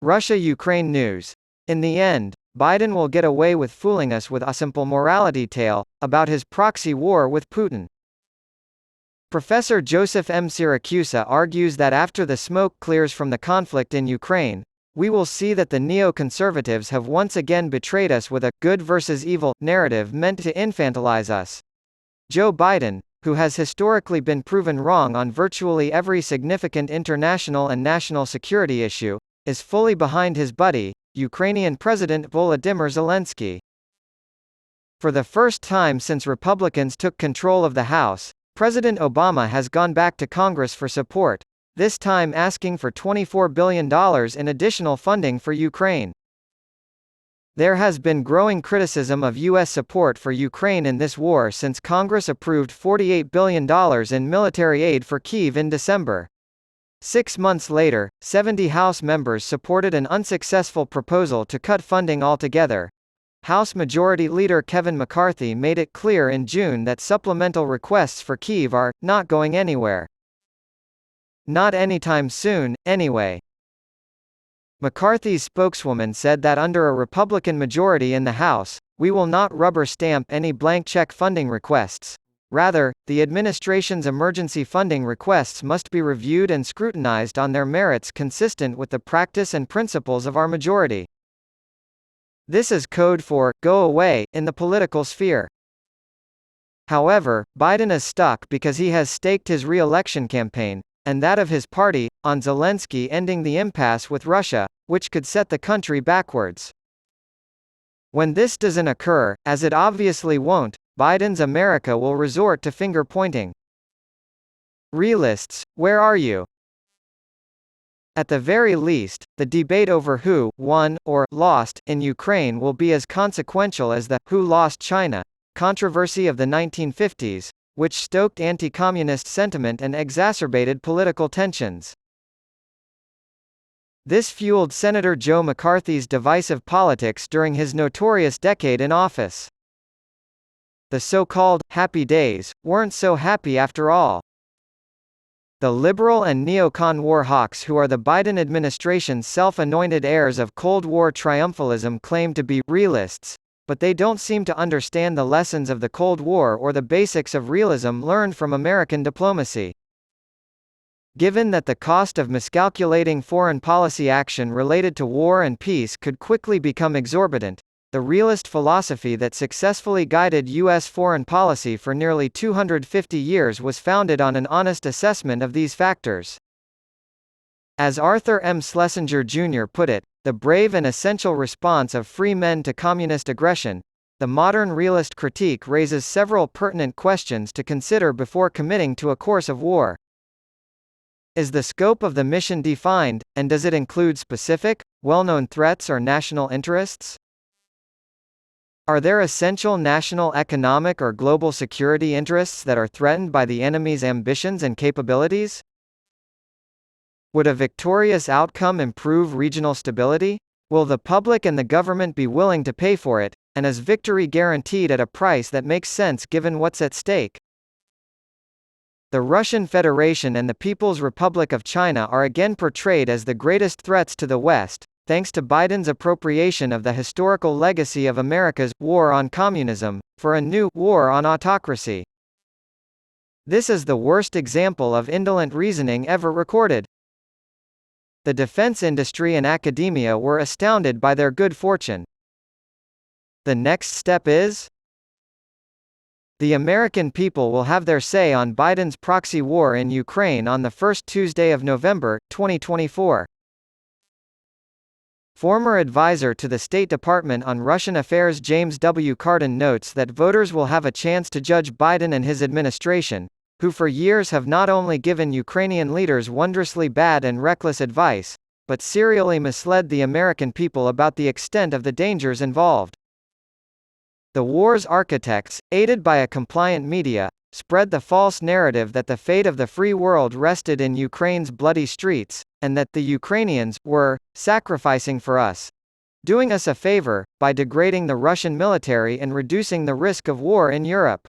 Russia-Ukraine news. In the end, Biden will get away with fooling us with a simple morality tale about his proxy war with Putin. Professor Joseph M. Siracusa argues that after the smoke clears from the conflict in Ukraine, we will see that the neoconservatives have once again betrayed us with a good versus evil narrative meant to infantilize us. Joe Biden, who has historically been proven wrong on virtually every significant international and national security issue, is fully behind his buddy, Ukrainian President Volodymyr Zelensky. For the first time since Republicans took control of the House, President Obama has gone back to Congress for support, this time asking for $24 billion in additional funding for Ukraine. There has been growing criticism of U.S. support for Ukraine in this war since Congress approved $48 billion in military aid for Kyiv in December. 6 months later, 70 House members supported an unsuccessful proposal to cut funding altogether. House Majority Leader Kevin McCarthy made it clear in June that supplemental requests for Kyiv are not going anywhere. Not anytime soon, anyway. McCarthy's spokeswoman said that under a Republican majority in the House, we will not rubber stamp any blank check funding requests. Rather, the administration's emergency funding requests must be reviewed and scrutinized on their merits consistent with the practice and principles of our majority. This is code for "go away" in the political sphere. However, Biden is stuck because he has staked his re-election campaign, and that of his party, on Zelensky ending the impasse with Russia, which could set the country backwards. When this doesn't occur, as it obviously won't, Biden's America will resort to finger-pointing. Realists, where are you? At the very least, the debate over who won or lost in Ukraine will be as consequential as the who lost China controversy of the 1950s, which stoked anti-communist sentiment and exacerbated political tensions. This fueled Senator Joe McCarthy's divisive politics during his notorious decade in office. The so-called happy days weren't so happy after all. The liberal and neocon war hawks who are the Biden administration's self-anointed heirs of Cold War triumphalism claim to be realists, but they don't seem to understand the lessons of the Cold War or the basics of realism learned from American diplomacy. Given that the cost of miscalculating foreign policy action related to war and peace could quickly become exorbitant, the realist philosophy that successfully guided U.S. foreign policy for nearly 250 years was founded on an honest assessment of these factors. As Arthur M. Schlesinger Jr. put it, the brave and essential response of free men to communist aggression, the modern realist critique raises several pertinent questions to consider before committing to a course of war. Is the scope of the mission defined, and does it include specific, well-known threats or national interests? Are there essential national economic or global security interests that are threatened by the enemy's ambitions and capabilities? Would a victorious outcome improve regional stability? Will the public and the government be willing to pay for it, and is victory guaranteed at a price that makes sense given what's at stake? The Russian Federation and the People's Republic of China are again portrayed as the greatest threats to the West, thanks to Biden's appropriation of the historical legacy of America's war on communism for a new war on autocracy. This is the worst example of indolent reasoning ever recorded. The defense industry and academia were astounded by their good fortune. The next step is? The American people will have their say on Biden's proxy war in Ukraine on the first Tuesday of November, 2024. Former advisor to the State Department on Russian affairs James W. Cardin notes that voters will have a chance to judge Biden and his administration, who for years have not only given Ukrainian leaders wondrously bad and reckless advice, but serially misled the American people about the extent of the dangers involved. The war's architects, aided by a compliant media, spread the false narrative that the fate of the free world rested in Ukraine's bloody streets, and that the Ukrainians were sacrificing for us, doing us a favor by degrading the Russian military and reducing the risk of war in Europe.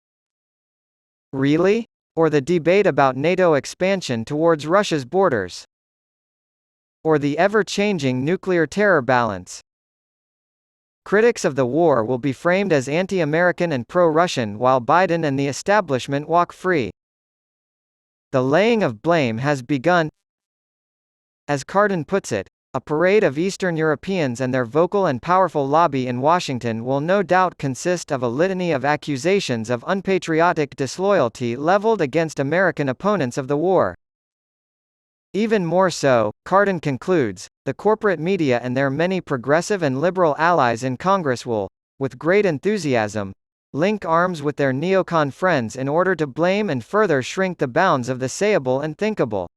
Really? Or the debate about NATO expansion towards Russia's borders? or the ever-changing nuclear terror balance. Critics of the war will be framed as anti-American and pro-Russian while Biden and the establishment walk free. The laying of blame has begun. As Cardin puts it, a parade of Eastern Europeans and their vocal and powerful lobby in Washington will no doubt consist of a litany of accusations of unpatriotic disloyalty leveled against American opponents of the war. Even more so, Cardin concludes, the corporate media and their many progressive and liberal allies in Congress will, with great enthusiasm, link arms with their neocon friends in order to blame and further shrink the bounds of the sayable and thinkable.